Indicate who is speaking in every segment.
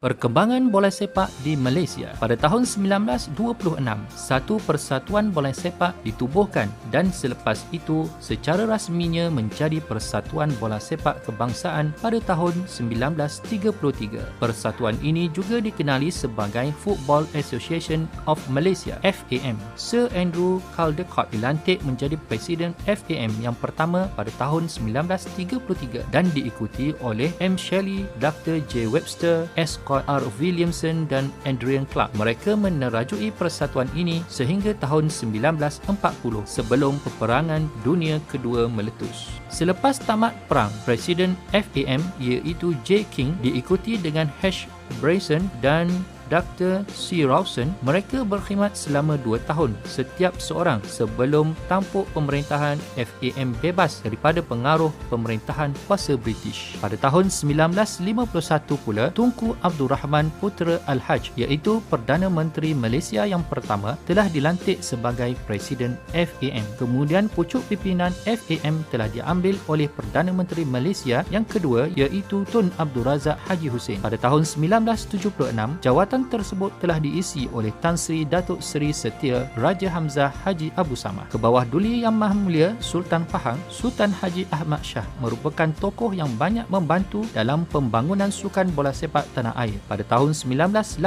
Speaker 1: Perkembangan bola sepak di Malaysia. Pada tahun 1926, satu persatuan bola sepak ditubuhkan dan selepas itu secara rasminya menjadi Persatuan Bola Sepak Kebangsaan pada tahun 1933. Persatuan ini juga dikenali sebagai Football Association of Malaysia (FAM). Sir Andrew Caldecott dilantik menjadi Presiden FAM yang pertama pada tahun 1933 dan diikuti oleh M. Shelley, Dr. J. Webster, S. R. Williamson dan Adrian Clark. Mereka menerajui persatuan ini sehingga tahun 1940 sebelum peperangan dunia kedua meletus. Selepas tamat perang, Presiden FAM iaitu J. King diikuti dengan H. Brayson dan Dr. C. Rawson. Mereka berkhidmat selama 2 tahun setiap seorang sebelum tampuk pemerintahan FAM bebas daripada pengaruh pemerintahan kuasa British. Pada tahun 1951 pula, Tunku Abdul Rahman Putera Al-Haj iaitu Perdana Menteri Malaysia yang pertama telah dilantik sebagai Presiden FAM. Kemudian pucuk pimpinan FAM telah diambil oleh Perdana Menteri Malaysia yang kedua iaitu Tun Abdul Razak Haji Hussein. Pada tahun 1976, jawatan tersebut telah diisi oleh Tan Sri Datuk Seri Setia Raja Hamzah Haji Abu Samad. Ke bawah Duli Yang Maha Mulia Sultan Pahang, Sultan Haji Ahmad Shah merupakan tokoh yang banyak membantu dalam pembangunan sukan bola sepak tanah air. Pada tahun 1989,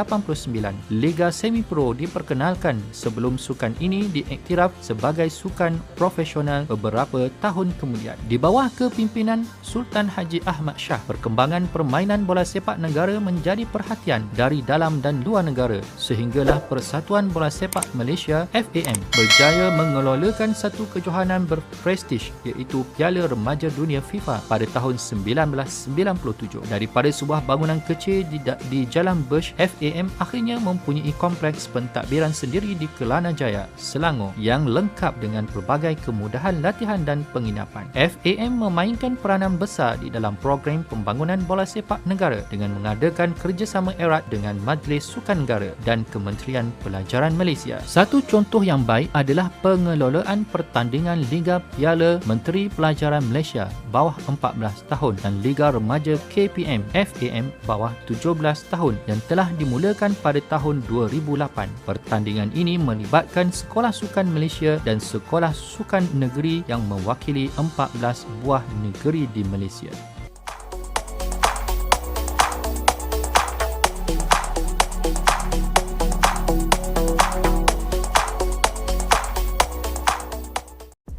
Speaker 1: Liga Semi Pro diperkenalkan sebelum sukan ini diiktiraf sebagai sukan profesional beberapa tahun kemudian. Di bawah kepimpinan Sultan Haji Ahmad Shah, perkembangan permainan bola sepak negara menjadi perhatian dari dalam dan luar negara sehinggalah Persatuan Bola Sepak Malaysia FAM berjaya mengelolakan satu kejohanan berprestij iaitu Piala Remaja Dunia FIFA pada tahun 1997. Daripada sebuah bangunan kecil di Jalan Bush, FAM akhirnya mempunyai kompleks pentadbiran sendiri di Kelana Jaya, Selangor yang lengkap dengan pelbagai kemudahan latihan dan penginapan. FAM memainkan peranan besar di dalam program pembangunan bola sepak negara dengan mengadakan kerjasama erat dengan Majlis Sukan Negara dan Kementerian Pelajaran Malaysia. Satu contoh yang baik adalah pengelolaan pertandingan Liga Piala Menteri Pelajaran Malaysia bawah 14 tahun dan Liga Remaja KPM FAM bawah 17 tahun yang telah dimulakan pada tahun 2008. Pertandingan ini melibatkan Sekolah Sukan Malaysia dan Sekolah Sukan Negeri yang mewakili 14 buah negeri di Malaysia.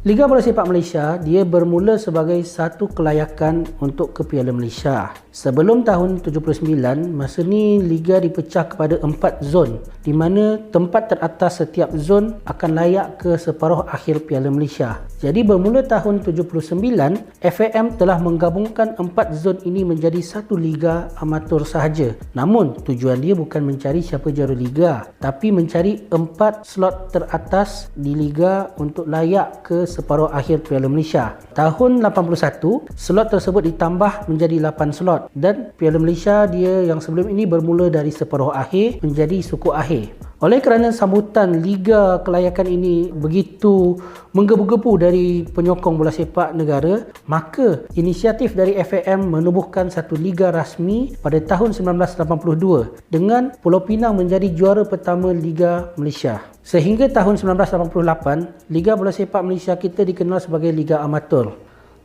Speaker 2: Liga Bola Sepak Malaysia, dia bermula sebagai satu kelayakan untuk ke Piala Malaysia. Sebelum tahun 79, masa ni Liga dipecah kepada 4 zon di mana tempat teratas setiap zon akan layak ke separuh akhir Piala Malaysia. Jadi bermula tahun 79, FAM telah menggabungkan 4 zon ini menjadi satu liga amatur sahaja. Namun tujuan dia bukan mencari siapa juara liga, tapi mencari 4 slot teratas di liga untuk layak ke separuh akhir Piala Malaysia. Tahun 81, slot tersebut ditambah menjadi 8 slot dan Piala Malaysia dia yang sebelum ini bermula dari separuh akhir menjadi suku akhir. Oleh kerana sambutan Liga Kelayakan ini begitu menggebu-gebu dari penyokong bola sepak negara, maka inisiatif dari FAM menubuhkan satu liga rasmi pada tahun 1982 dengan Pulau Pinang menjadi juara pertama Liga Malaysia. Sehingga tahun 1988, Liga Bola Sepak Malaysia kita dikenal sebagai Liga Amatur.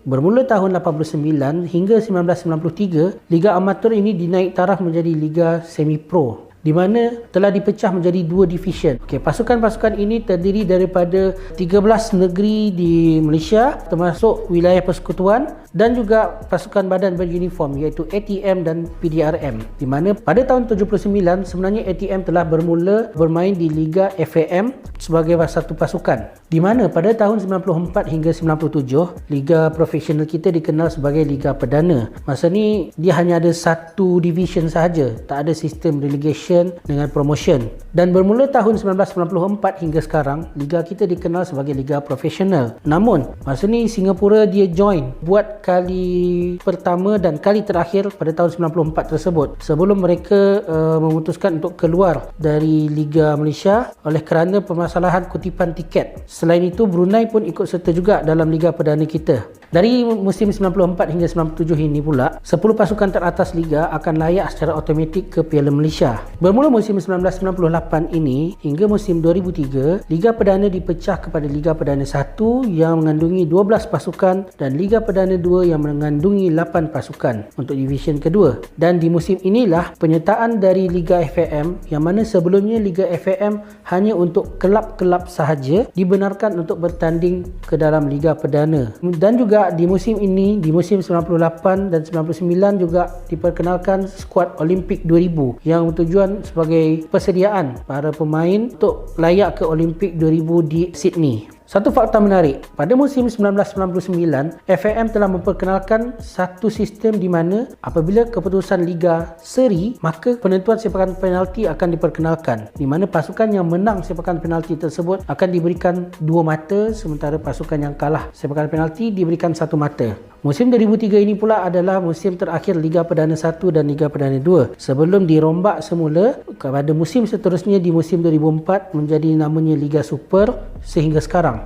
Speaker 2: Bermula tahun 89 hingga 1993, Liga Amatur ini dinaik taraf menjadi Liga Semi Pro, di mana telah dipecah menjadi 2 division. Pasukan-pasukan ini terdiri daripada 13 negeri di Malaysia termasuk wilayah persekutuan dan juga pasukan badan beruniform iaitu ATM dan PDRM, di mana pada tahun 79 sebenarnya ATM telah bermula bermain di Liga FAM sebagai satu pasukan, di mana pada tahun 94 hingga 97 Liga profesional kita dikenal sebagai Liga Perdana. Masa ni dia hanya ada satu division sahaja, tak ada sistem relegation dengan promotion. Dan bermula tahun 1994 hingga sekarang, liga kita dikenal sebagai liga profesional. Namun masa ni Singapura dia join buat kali pertama dan kali terakhir pada tahun 94 tersebut sebelum mereka memutuskan untuk keluar dari Liga Malaysia oleh kerana permasalahan kutipan tiket. Selain itu, Brunei pun ikut serta juga dalam Liga Perdana kita. Dari musim 94 hingga 97 ini pula, 10 pasukan teratas Liga akan layak secara automatik ke Piala Malaysia. Bermula musim 1998 ini hingga musim 2003, Liga Perdana dipecah kepada Liga Perdana 1 yang mengandungi 12 pasukan dan Liga Perdana 2 yang mengandungi 8 pasukan untuk division kedua. Dan di musim inilah penyertaan dari Liga FAM yang mana sebelumnya Liga FAM hanya untuk kelab-kelab sahaja dibenarkan untuk bertanding ke dalam Liga Perdana. Dan juga di musim ini, di musim 98 dan 99 juga diperkenalkan skuad Olimpik 2000 yang tujuan sebagai persediaan para pemain untuk layak ke Olimpik 2000 di Sydney. Satu fakta menarik, pada musim 1999, FAM telah memperkenalkan satu sistem di mana apabila keputusan Liga seri, maka penentuan sepakan penalti akan diperkenalkan, di mana pasukan yang menang sepakan penalti tersebut akan diberikan 2 mata, sementara pasukan yang kalah sepakan penalti diberikan 1 mata. Musim 2003 ini pula adalah musim terakhir Liga Perdana 1 dan Liga Perdana 2 sebelum dirombak semula kepada musim seterusnya di musim 2004 menjadi namanya Liga Super sehingga sekarang.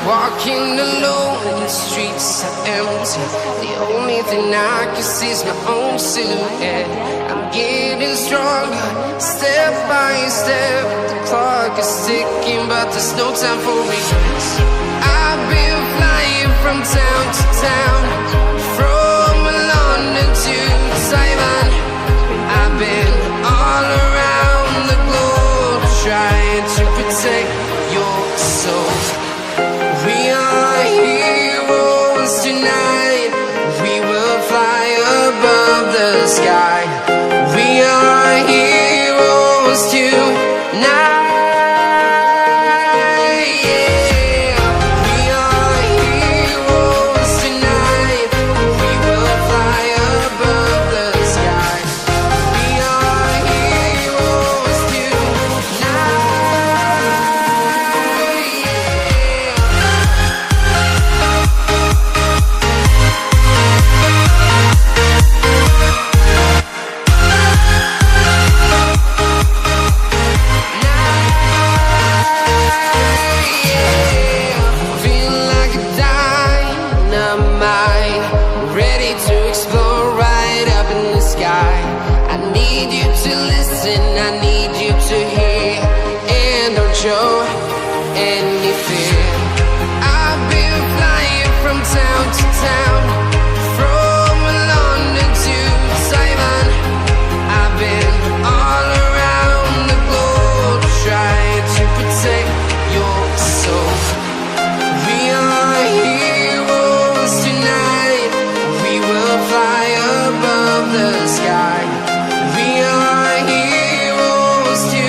Speaker 3: Walking alone and the streets are empty. The only thing I can see is my own silhouette. I'm getting stronger, step by step. The clock is ticking, but there's no time for regrets. I've been flying from town to town, from London to Taiwan. I've been all around the globe trying to protect your soul. We are heroes tonight. We will fly above the sky. We are heroes tonight. Yeah. We are heroes tonight. We will fly above the sky. We are heroes tonight. Show any fear. I've been flying from town to town, from London to Taiwan. I've been all around the globe trying to protect your soul. We are heroes tonight. We will fly above the sky. We are heroes tonight.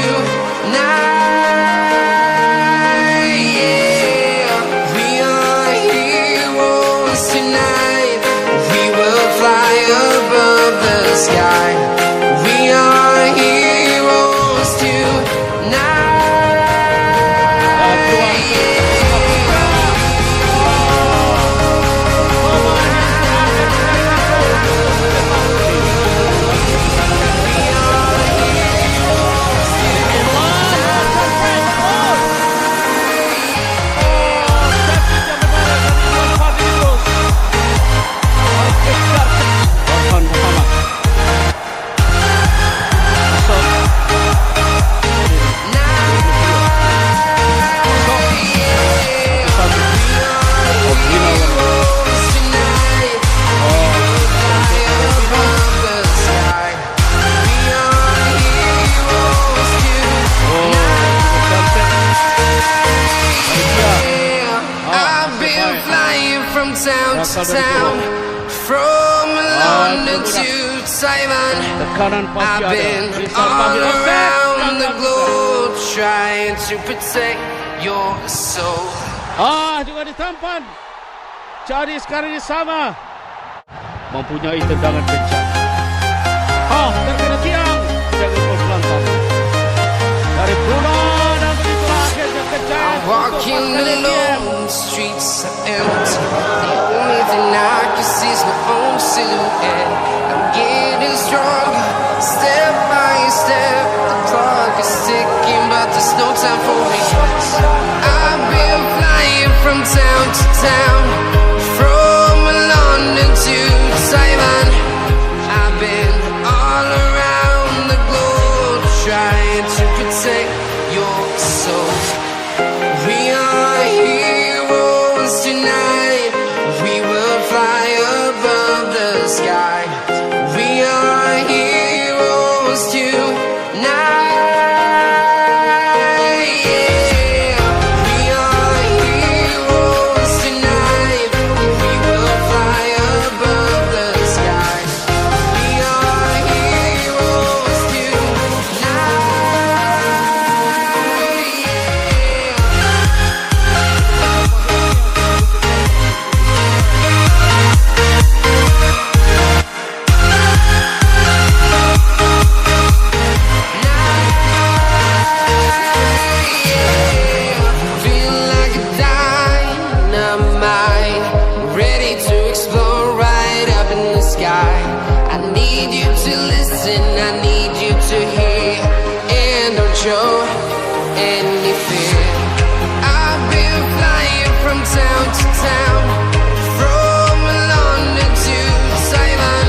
Speaker 3: Sky. We are heroes tonight. From town to town, from London to Taiwan. I've been all around the globe trying to protect your soul.
Speaker 4: Juga ditampan. Jadi sekarang ini sama mempunyai tendangan kencang.
Speaker 3: empty. The only thing I can see is my own silhouette. I'm getting stronger, step by step. The clock is ticking, but there's no time for regrets. I've been flying from town to town, from London to Taiwan. I've been all around the globe trying to protect your soul. We are heroes tonight. We will fly above the sky. We are heroes tonight. Yeah. We are heroes tonight. We will fly above the sky. We are heroes tonight. Feel like a dynamite, ready to explode right up in the sky. I need you to listen, I need you to hear, and don't show any fear. I've been flying from town to town, from London to Taiwan.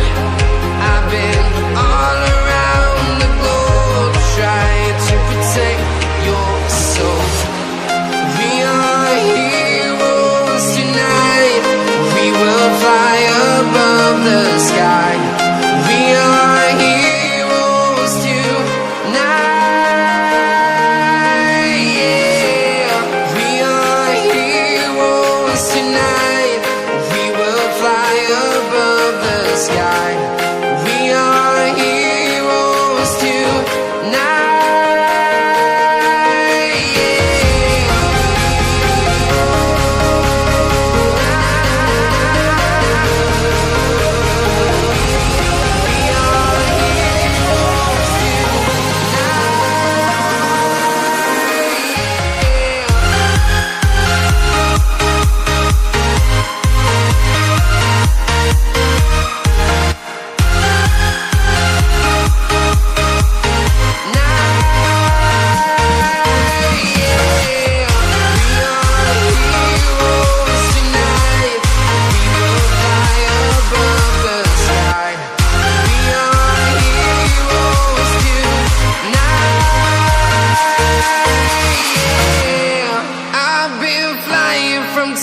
Speaker 3: I've been all around the globe trying to protect your soul. We are heroes tonight. We will fly above the sky. We are heroes tonight. Yeah. We are heroes tonight. We will fly above the sky. We are heroes tonight.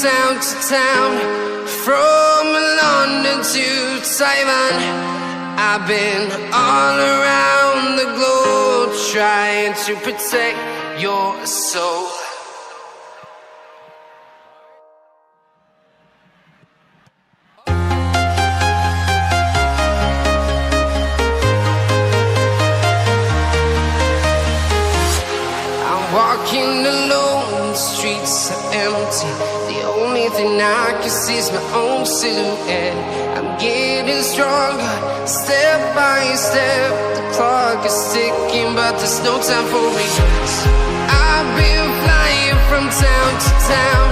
Speaker 3: Town to town, from London to Taiwan. I've been all around the globe trying to protect your soul. I'm walking alone, the streets are empty. The only thing I can see is my own silhouette. I'm getting stronger, step by step. The clock is ticking, but there's no time for regrets. I've been flying from town to town,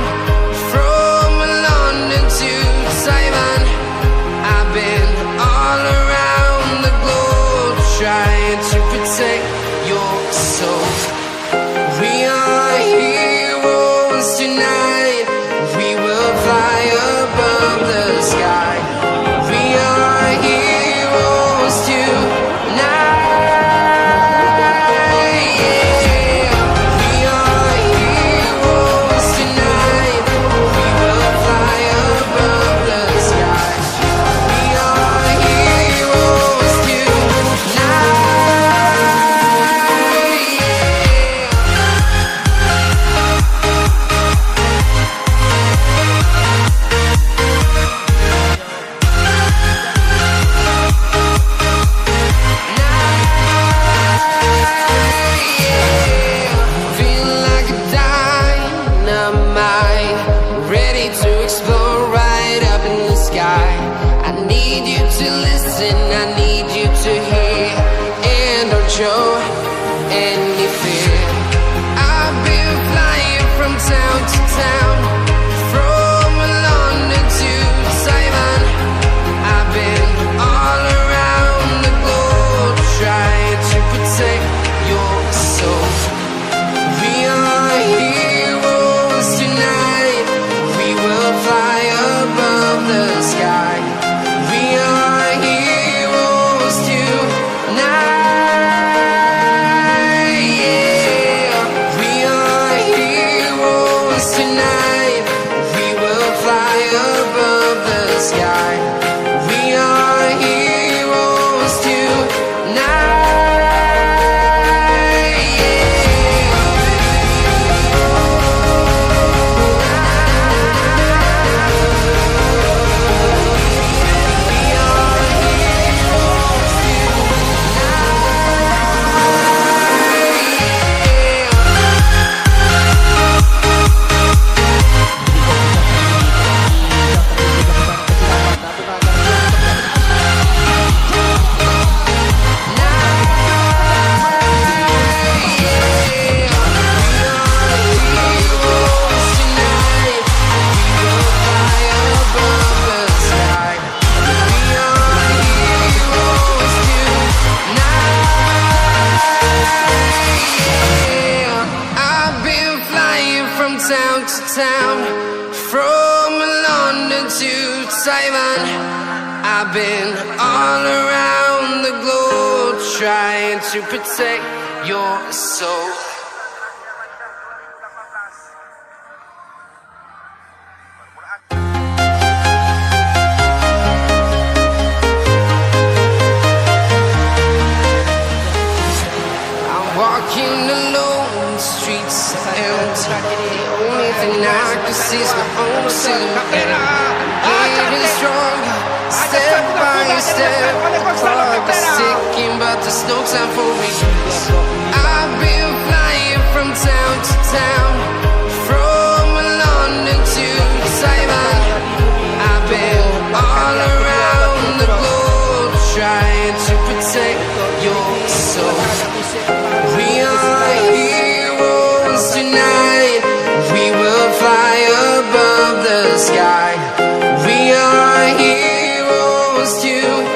Speaker 3: from London to Taiwan. I've been all around the globe trying to protect your soul. We are heroes tonight. We will fly above the sky. We are heroes tonight. Yeah. We are heroes tonight. We will fly above the sky. We are heroes tonight. Feel like a dynamite, ready to explode right up in the sky. I need you to listen, I need you to hear, and don't show any fear. I've been flying from town to town, from from town to town, from London to Taiwan. I've been all around the globe trying to protect your soul. Walking alone, the streets are empty. The only thing I can see is my own silhouette. I'm getting stronger, step by step. The clock is ticking, but there's no time for me. I've been flying from town to town, from London to Taiwan. I've been all around the globe trying to protect your soul. We are heroes tonight. We will fly above the sky. We are heroes tonight.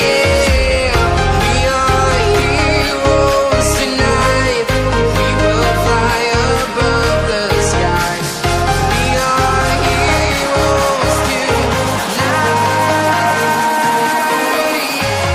Speaker 3: Yeah. We are heroes tonight. We will fly above the sky. We are heroes tonight. Yeah.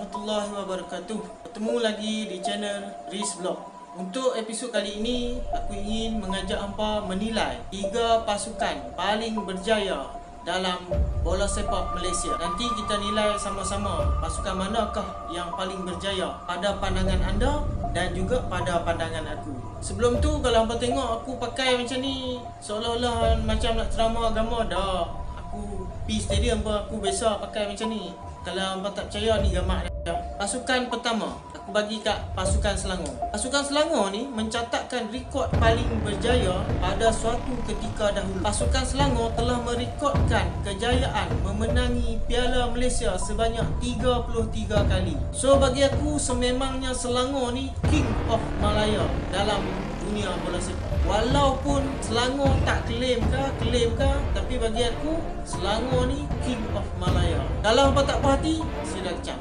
Speaker 5: warahmatullahi wabarakatuh. Bertemu lagi di channel Riz Vlog. Untuk episod kali ini, aku ingin mengajak hampa menilai 3 pasukan paling berjaya dalam bola sepak Malaysia. Nanti kita nilai sama-sama pasukan manakah yang paling berjaya pada pandangan anda dan juga pada pandangan aku. Sebelum tu, kalau hampa tengok aku pakai macam ni, seolah-olah macam nak ceramah agama dah. Aku pergi stadium pun aku biasa pakai macam ni. Kalau hampa tak percaya, ni gambar dia. Pasukan pertama, aku bagi kat pasukan Selangor. Pasukan Selangor ni mencatatkan rekod paling berjaya pada suatu ketika dahulu. Pasukan Selangor telah merekodkan kejayaan memenangi Piala Malaysia sebanyak 33 kali. So bagi aku, sememangnya Selangor ni King of Malaya dalam dunia bola sepak. Walaupun Selangor tak klaim ke, tapi bagi aku Selangor ni King of Malaya. Kalau hampa tak berhati, sila kecam.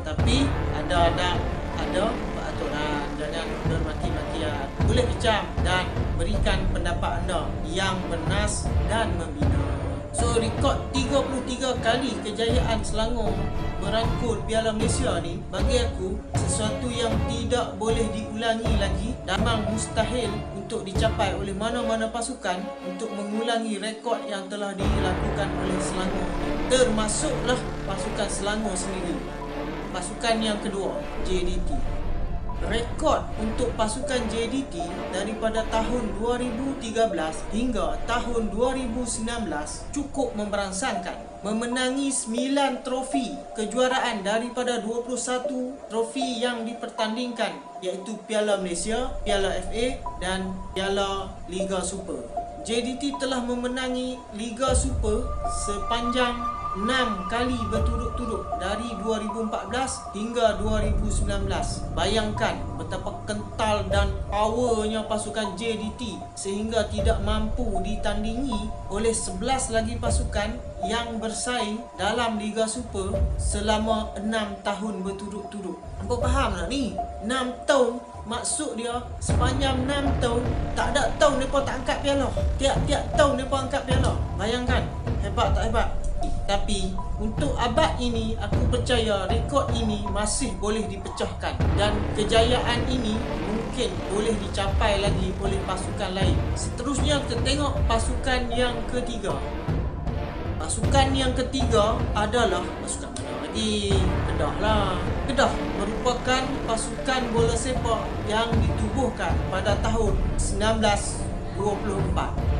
Speaker 5: Tapi ada peraturan, jangan bermaki-makian. Boleh kecam dan berikan pendapat anda yang bernas dan membina. So rekod 33 kali kejayaan Selangor merangkul Piala Malaysia ni, bagi aku sesuatu yang tidak boleh diulangi lagi dan memang mustahil untuk dicapai oleh mana-mana pasukan untuk mengulangi rekod yang telah dilakukan oleh Selangor, termasuklah pasukan Selangor sendiri. Pasukan yang kedua, JDT. Rekod untuk pasukan JDT daripada tahun 2013 hingga tahun 2019 cukup memberangsangkan. Memenangi 9 trofi kejuaraan daripada 21 trofi yang dipertandingkan, iaitu Piala Malaysia, Piala FA dan Piala Liga Super. JDT telah memenangi Liga Super sepanjang 6 kali berturut-turut dari 2014 hingga 2019. Bayangkan betapa kental dan powernya pasukan JDT sehingga tidak mampu ditandingi oleh 11 lagi pasukan yang bersaing dalam Liga Super selama 6 tahun berturut-turut. Hampa faham tak ni? 6 tahun, maksud dia sepanjang 6 tahun tak ada tahun mereka tak angkat piala. Tiap-tiap tahun mereka angkat piala. Bayangkan, hebat tak hebat? Tapi untuk abad ini, aku percaya rekod ini masih boleh dipecahkan dan kejayaan ini mungkin boleh dicapai lagi oleh pasukan lain. Seterusnya kita tengok pasukan yang ketiga. Pasukan yang ketiga adalah pasukan mana lagi? Kedah lah. Kedah merupakan pasukan bola sepak yang ditubuhkan pada tahun 1924.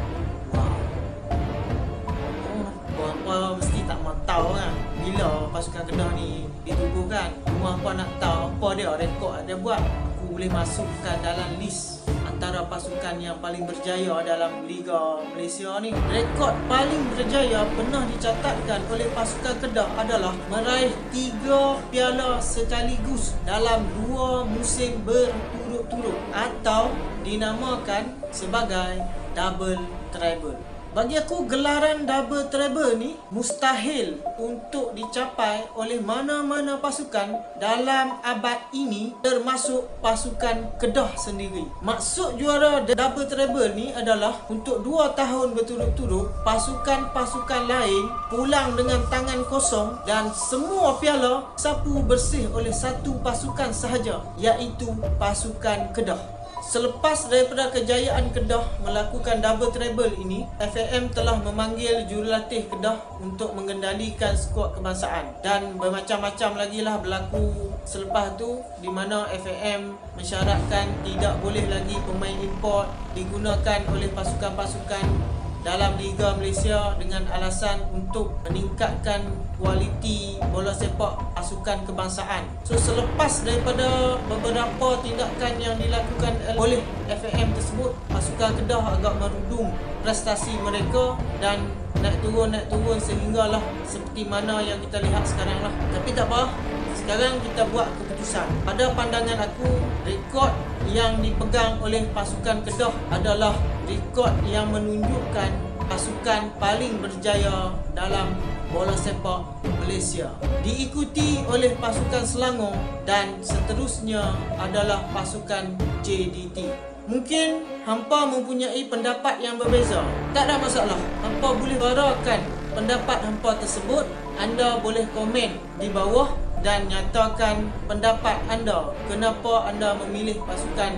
Speaker 5: Apa mesti tak mahu tahu kan bila pasukan Kedah ni ditubuhkan. Cuma apa nak tahu apa dia rekod dia buat, aku boleh masukkan dalam list antara pasukan yang paling berjaya dalam Liga Malaysia ni. Rekod paling berjaya pernah dicatatkan oleh pasukan Kedah adalah meraih 3 piala sekaligus dalam 2 musim berturut-turut atau dinamakan sebagai double treble. Bagi aku, gelaran double treble ni mustahil untuk dicapai oleh mana-mana pasukan dalam abad ini, termasuk pasukan Kedah sendiri. Maksud juara double treble ni adalah untuk 2 tahun berturut-turut pasukan-pasukan lain pulang dengan tangan kosong dan semua piala sapu bersih oleh satu pasukan sahaja, iaitu pasukan Kedah. Selepas daripada kejayaan Kedah melakukan double treble ini, FAM telah memanggil jurulatih Kedah untuk mengendalikan skuad kebangsaan dan bermacam-macam lagi lah berlaku selepas tu, di mana FAM mensyaratkan tidak boleh lagi pemain import digunakan oleh pasukan-pasukan dalam Liga Malaysia dengan alasan untuk meningkatkan kualiti bola sepak pasukan kebangsaan. So selepas daripada beberapa tindakan yang dilakukan oleh FAM tersebut, pasukan Kedah agak merudum prestasi mereka dan naik turun sehinggalah seperti mana yang kita lihat sekarang lah. Tapi tak apa, sekarang kita buat keputusan. Pada pandangan aku, rekod yang dipegang oleh pasukan Kedah adalah rekod yang menunjukkan pasukan paling berjaya dalam bola sepak Malaysia. Diikuti oleh pasukan Selangor dan seterusnya adalah pasukan JDT. Mungkin hampa mempunyai pendapat yang berbeza. Tak ada masalah. Hampa boleh suarakan pendapat hampa tersebut. Anda boleh komen di bawah dan nyatakan pendapat anda kenapa anda memilih pasukan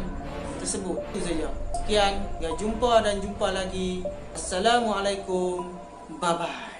Speaker 5: tersebut. Itu saja. Sekian, jumpa lagi. Assalamualaikum. Bye bye.